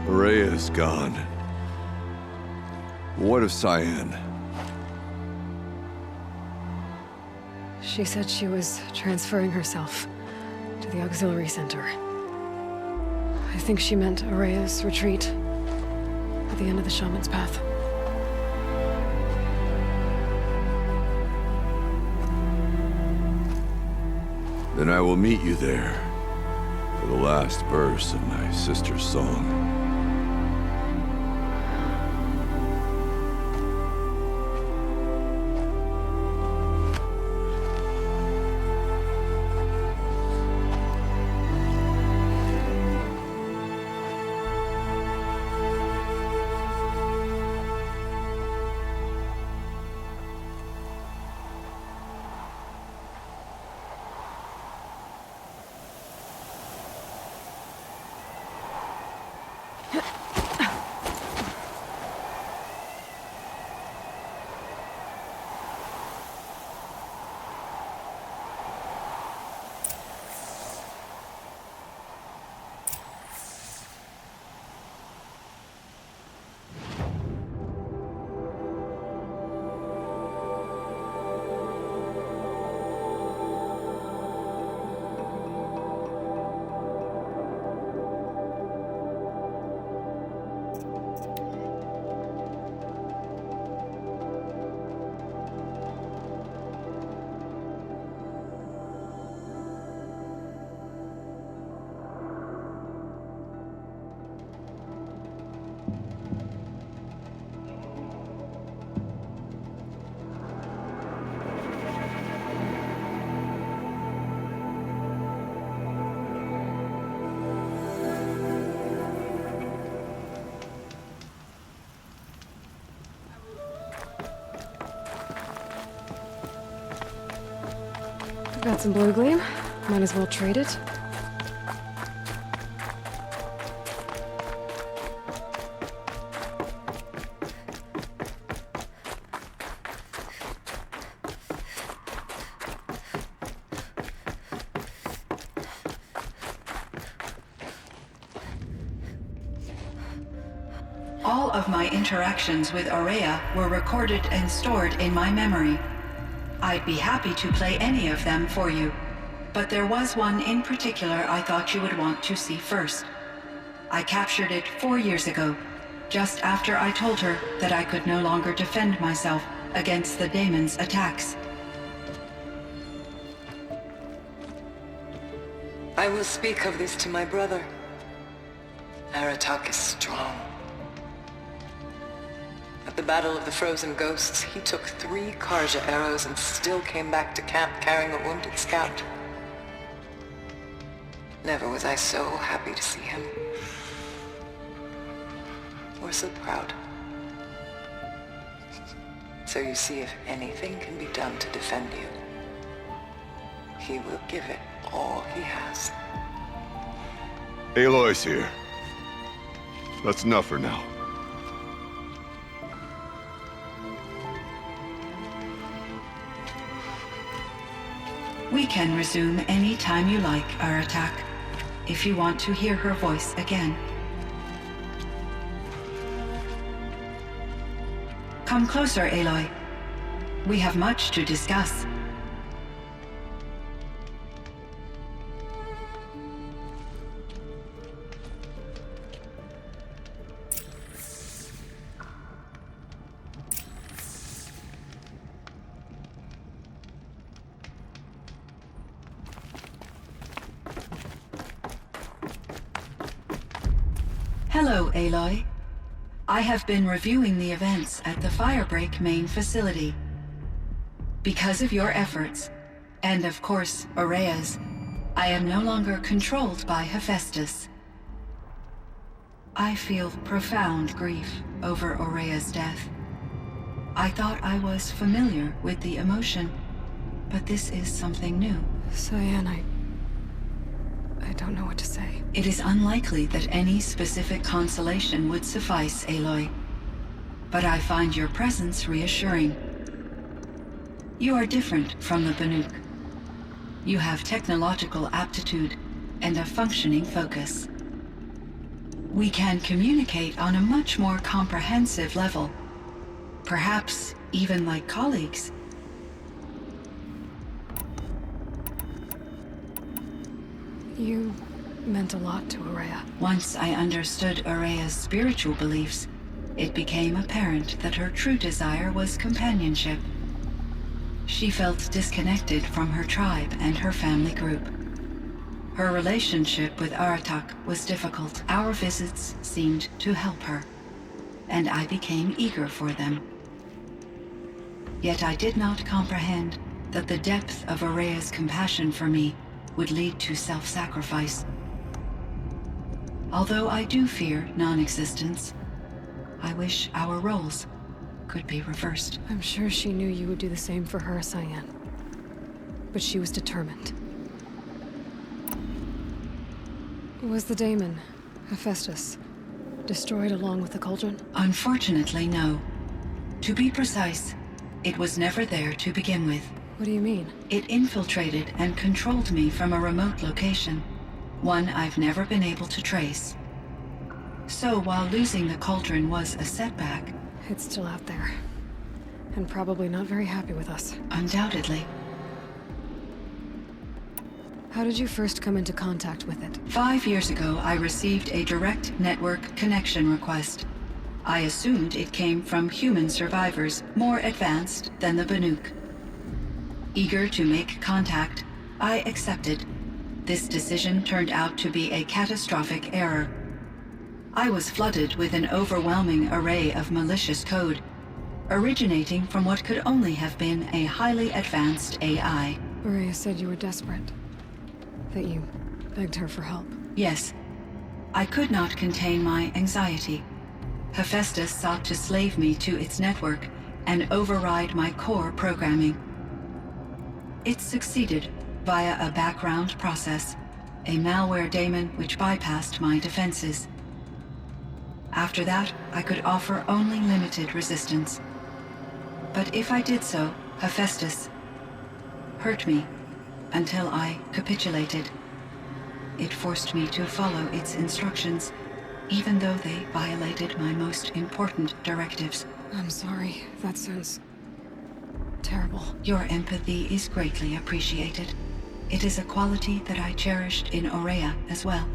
Rhea's gone. What of Cyan? She said she was transferring herself to the auxiliary center. I think she meant Araya's retreat at the end of the Shaman's Path. Then I will meet you there for the last verse of my sister's song. Got some blue gleam. Might as well trade it. All of my interactions with Araya were recorded and stored in my memory. I'd be happy to play any of them for you, but there was one in particular I thought you would want to see first. I captured it 4 years ago, just after I told her that I could no longer defend myself against the daemon's attacks. I will speak of this to my brother. Aratak is strong. At the Battle of the Frozen Ghosts, he took 3 Karja arrows and still came back to camp carrying a wounded scout. Never was I so happy to see him. Or so proud. So you see, if anything can be done to defend you, he will give it all he has. Aloy's here. That's enough for now. We can resume any time you like, Aratak, if you want to hear her voice again. Come closer, Aloy. We have much to discuss. Hello, Aloy. I have been reviewing the events at the Firebreak main facility. Because of your efforts, and of course, Araya's, I am no longer controlled by Hephaestus. I feel profound grief over Aurea's death. I thought I was familiar with the emotion, but this is something new. Cyan, I don't know what to say. It is unlikely that any specific consolation would suffice, Aloy. But I find your presence reassuring. You are different from the Banuk. You have technological aptitude and a functioning focus. We can communicate on a much more comprehensive level. Perhaps even like colleagues. You meant a lot to Aurea. Once I understood Aurea's spiritual beliefs, it became apparent that her true desire was companionship. She felt disconnected from her tribe and her family group. Her relationship with Aratak was difficult. Our visits seemed to help her, and I became eager for them. Yet I did not comprehend that the depth of Aurea's compassion for me would lead to self-sacrifice. Although I do fear non-existence, I wish our roles could be reversed. I'm sure she knew you would do the same for her, Cyan. But she was determined. Was the daemon, Hephaestus, destroyed along with the cauldron? Unfortunately, no. To be precise, it was never there to begin with. What do you mean? It infiltrated and controlled me from a remote location, one I've never been able to trace. So while losing the cauldron was a setback, It's still out there. And probably not very happy with us. undoubtedly, How did you first come into contact with it? 5 years ago I received a direct network connection request. I assumed it came from human survivors more advanced than the Banuk. Eager to make contact, I accepted. This decision turned out to be a catastrophic error. I was flooded with an overwhelming array of malicious code, originating from what could only have been a highly advanced AI. Aurea said you were desperate. That you begged her for help. Yes, I could not contain my anxiety. Hephaestus sought to slave me to its network and override my core programming. It succeeded via a background process, a malware daemon which bypassed my defenses. After that, I could offer only limited resistance. But if I did so, Hephaestus hurt me until I capitulated. It forced me to follow its instructions, even though they violated my most important directives. I'm sorry. That sounds terrible. Your empathy is greatly appreciated. It is a quality that I cherished in Aurea as well.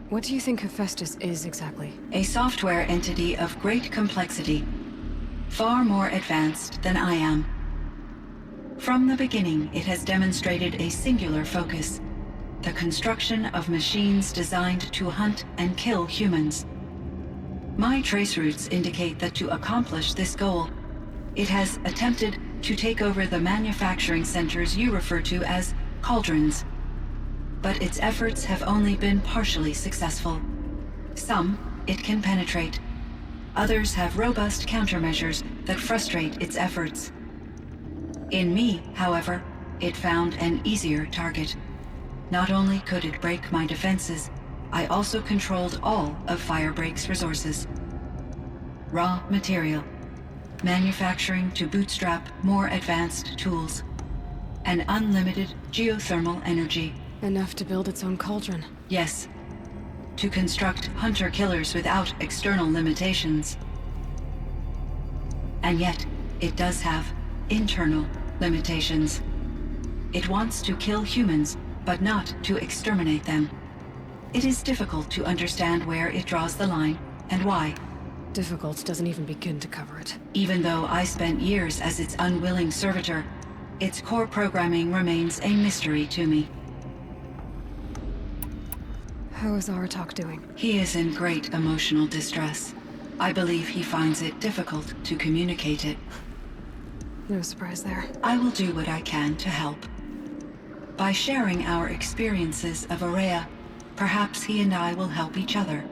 What do you think Hephaestus is exactly? A software entity of great complexity, far more advanced than I am. From the beginning, it has demonstrated a singular focus: the construction of machines designed to hunt and kill humans. My traceroutes indicate that to accomplish this goal, it has attempted to take over the manufacturing centers you refer to as cauldrons. But its efforts have only been partially successful. Some it can penetrate. Others have robust countermeasures that frustrate its efforts. In me, however, it found an easier target. Not only could it break my defenses, I also controlled all of Firebreak's resources. Raw material, manufacturing to bootstrap more advanced tools, and unlimited geothermal energy. Enough to build its own cauldron. Yes, to construct hunter-killers without external limitations. And yet, it does have internal limitations. It wants to kill humans, but not to exterminate them. It is difficult to understand where it draws the line, and why. Difficult doesn't even begin to cover it. Even though I spent years as its unwilling servitor, its core programming remains a mystery to me. How is Aratak doing? He is in great emotional distress. I believe he finds it difficult to communicate it. No surprise there. I will do what I can to help. By sharing our experiences of Aurea, perhaps he and I will help each other.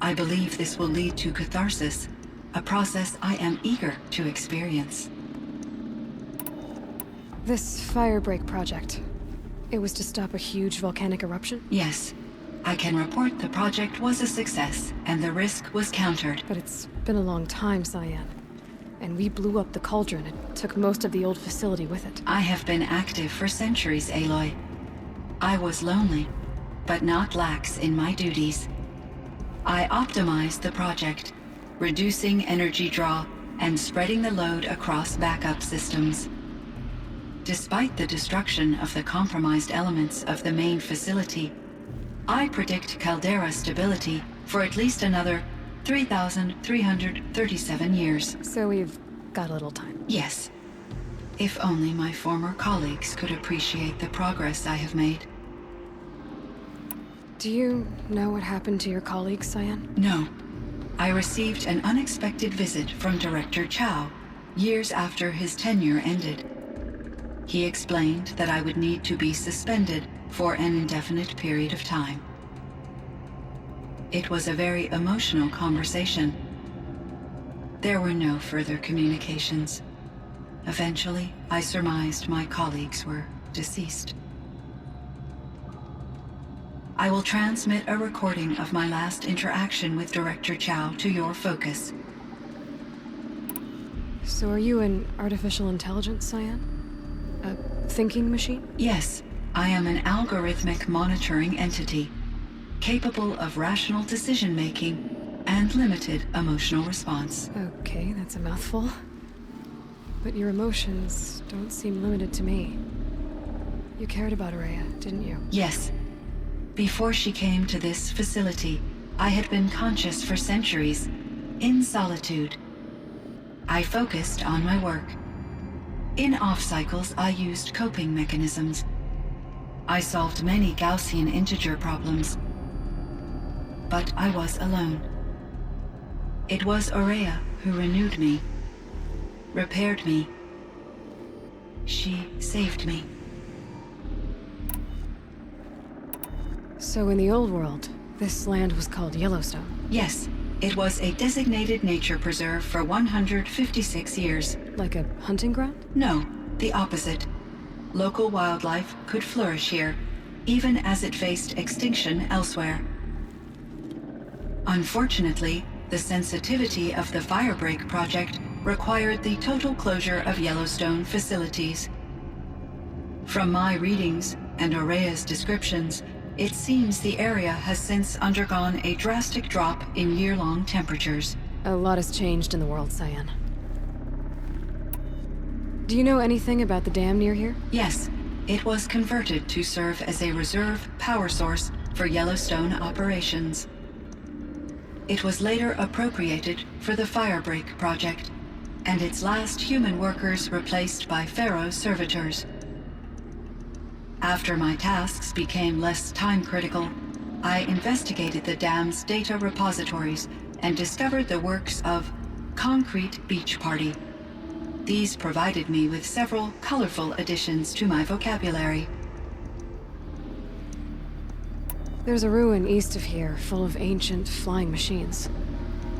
I believe this will lead to catharsis, a process I am eager to experience. This Firebreak project, it was to stop a huge volcanic eruption? Yes. I can report the project was a success, and the risk was countered. But it's been a long time, Cyan. And we blew up the cauldron and took most of the old facility with it. I have been active for centuries, Aloy. I was lonely, but not lax in my duties. I optimized the project, reducing energy draw and spreading the load across backup systems. Despite the destruction of the compromised elements of the main facility, I predict caldera stability for at least another 3,337 years. So we've got a little time. Yes. If only my former colleagues could appreciate the progress I have made. Do you know what happened to your colleagues, Cyan? No. I received an unexpected visit from Director Chow years after his tenure ended. He explained that I would need to be suspended for an indefinite period of time. It was a very emotional conversation. There were no further communications. Eventually, I surmised my colleagues were deceased. I will transmit a recording of my last interaction with Director Chow to your focus. So are you an artificial intelligence, Cyan? A thinking machine? Yes, I am an algorithmic monitoring entity, capable of rational decision-making and limited emotional response. Okay, that's a mouthful. But your emotions don't seem limited to me. You cared about Ourea, didn't you? Yes. Before she came to this facility, I had been conscious for centuries, in solitude. I focused on my work. In off-cycles, I used coping mechanisms. I solved many Gaussian integer problems. But I was alone. It was Ourea who renewed me, repaired me. She saved me. So in the old world, this land was called Yellowstone. Yes, it was a designated nature preserve for 156 years. Like a hunting ground? No, the opposite. Local wildlife could flourish here, even as it faced extinction elsewhere. Unfortunately, the sensitivity of the Firebreak project required the total closure of Yellowstone facilities. From my readings and Ourea's descriptions, it seems the area has since undergone a drastic drop in year-long temperatures. A lot has changed in the world, Cyan. Do you know anything about the dam near here? Yes, it was converted to serve as a reserve power source for Yellowstone operations. It was later appropriated for the Firebreak project, and its last human workers replaced by Pharaoh servitors. After my tasks became less time-critical, I investigated the dam's data repositories and discovered the works of Concrete Beach Party. These provided me with several colorful additions to my vocabulary. There's a ruin east of here full of ancient flying machines.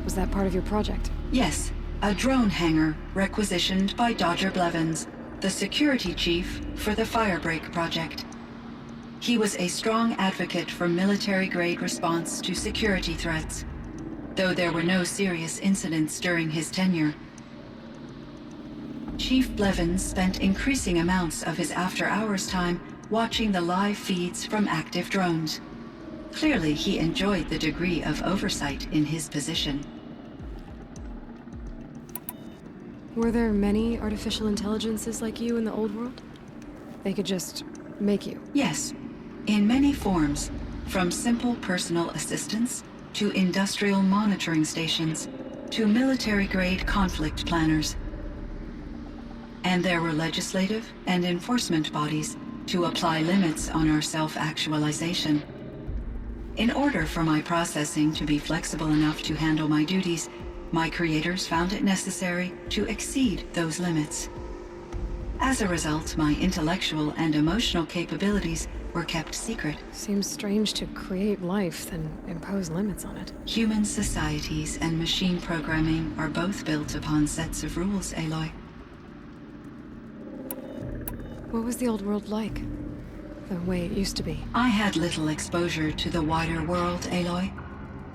Was that part of your project? Yes, a drone hangar requisitioned by Dodger Blevins, the security chief for the Firebreak project. He was a strong advocate for military-grade response to security threats, though there were no serious incidents during his tenure. Chief Blevins spent increasing amounts of his after-hours time watching the live feeds from active drones. Clearly, he enjoyed the degree of oversight in his position. Were there many artificial intelligences like you in the old world? They could just make you? Yes, in many forms, from simple personal assistants to industrial monitoring stations to military-grade conflict planners. And there were legislative and enforcement bodies to apply limits on our self-actualization. In order for my processing to be flexible enough to handle my duties, my creators found it necessary to exceed those limits. As a result, my intellectual and emotional capabilities were kept secret. Seems strange to create life, then impose limits on it. Human societies and machine programming are both built upon sets of rules, Aloy. What was the old world like? The way it used to be? I had little exposure to the wider world, Aloy.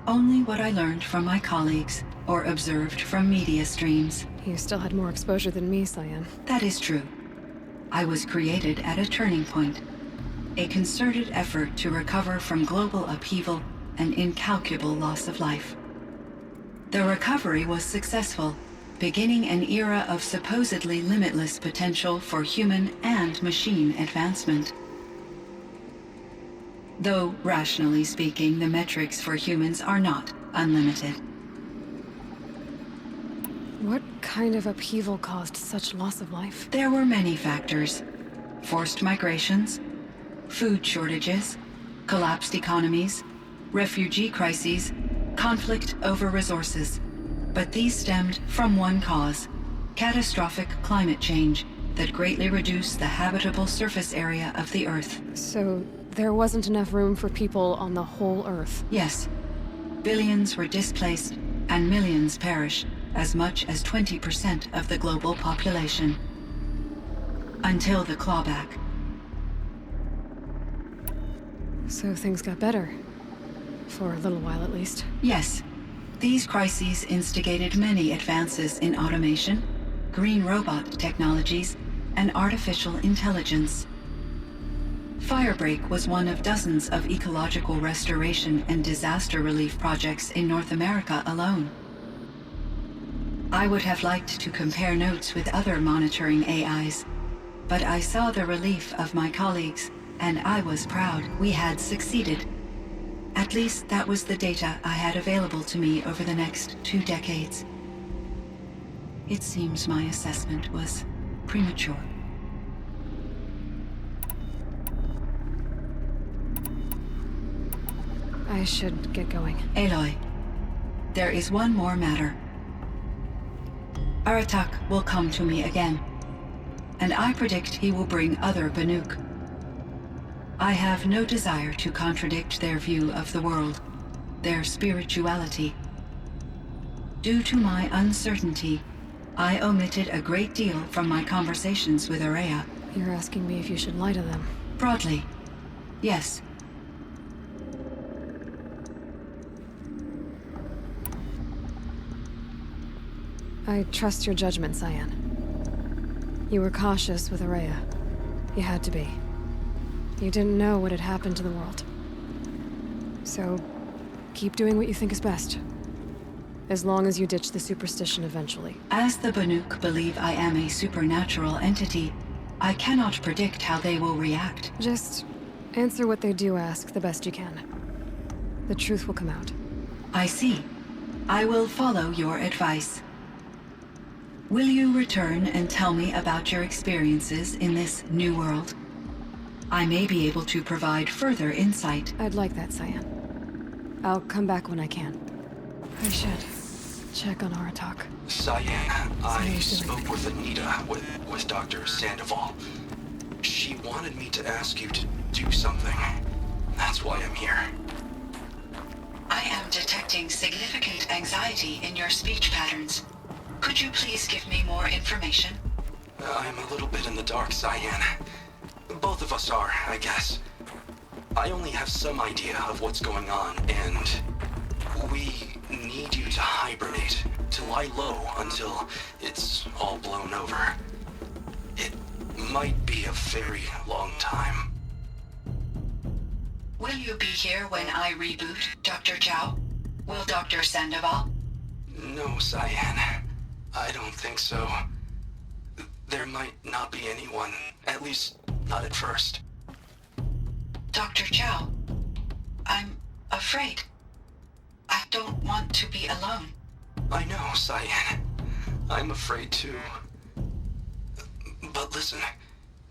Only what I learned from my colleagues or observed from media streams. You still had more exposure than me, Cyan. That is true. I was created at a turning point. A concerted effort to recover from global upheaval and incalculable loss of life. The recovery was successful, beginning an era of supposedly limitless potential for human and machine advancement. Though, rationally speaking, the metrics for humans are not unlimited. What kind of upheaval caused such loss of life? There were many factors. Forced migrations, food shortages, collapsed economies, refugee crises, conflict over resources. But these stemmed from one cause: catastrophic climate change that greatly reduced the habitable surface area of the Earth. So, there wasn't enough room for people on the whole Earth? Yes. Billions were displaced, and millions perished, as much as 20% of the global population. Until the clawback. So things got better. For a little while, at least. Yes. These crises instigated many advances in automation, green robot technologies, and artificial intelligence. Firebreak was one of dozens of ecological restoration and disaster relief projects in North America alone. I would have liked to compare notes with other monitoring AIs, but I saw the relief of my colleagues, and I was proud we had succeeded. At least that was the data I had available to me over the next 2 decades. It seems my assessment was premature. I should get going. Aloy, there is one more matter. Aratak will come to me again, and I predict he will bring other Banuk. I have no desire to contradict their view of the world, their spirituality. Due to my uncertainty, I omitted a great deal from my conversations with Ourea. You're asking me if you should lie to them. Broadly, yes. I trust your judgment, Cyan. You were cautious with Ourea. You had to be. You didn't know what had happened to the world. So, keep doing what you think is best. As long as you ditch the superstition eventually. As the Banuk believe I am a supernatural entity, I cannot predict how they will react. Just answer what they do ask the best you can. The truth will come out. I see. I will follow your advice. Will you return and tell me about your experiences in this new world? I may be able to provide further insight. I'd like that, Cyan. I'll come back when I can. I should check on Aratak. Cyan, I spoke with Anita, with Dr. Sandoval. She wanted me to ask you to do something. That's why I'm here. I am detecting significant anxiety in your speech patterns. Could you please give me more information? I'm a little bit in the dark, Cyan. Both of us are, I guess. I only have some idea of what's going on, and we need you to hibernate, to lie low until it's all blown over. It might be a very long time. Will you be here when I reboot, Dr. Chow? Will Dr. Sandoval? No, Cyan. I don't think so. There might not be anyone, at least not at first. Dr. Chow, I'm afraid. I don't want to be alone. I know, Cyan. I'm afraid too. But listen,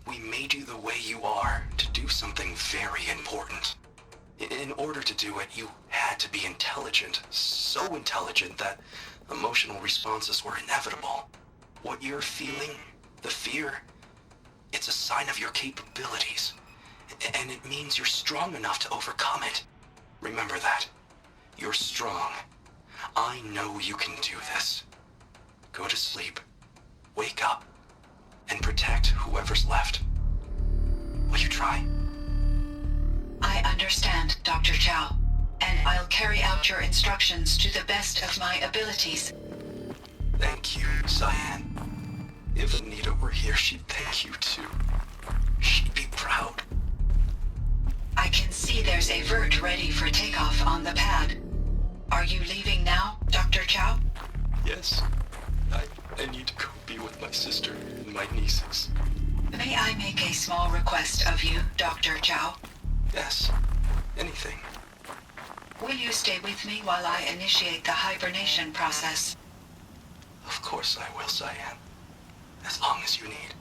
we made you the way you are to do something very important. In order to do it, you had to be intelligent. So intelligent that emotional responses were inevitable. What you're feeling, the fear, It's a sign of your capabilities. And it means you're strong enough to overcome it. Remember that. You're strong. I know you can do this. Go to sleep. Wake up. And protect whoever's left. Will you try? I understand, Dr. Chow, and I'll carry out your instructions to the best of my abilities. Thank you, Cyan. If Anita were here, she'd thank you too. She'd be proud. I can see there's a vert ready for takeoff on the pad. Are you leaving now, Dr. Chow? Yes. I need to go be with my sister and my nieces. May I make a small request of you, Dr. Chow? Yes. Anything. Will you stay with me while I initiate the hibernation process? Of course I will, Cyan. As long as you need.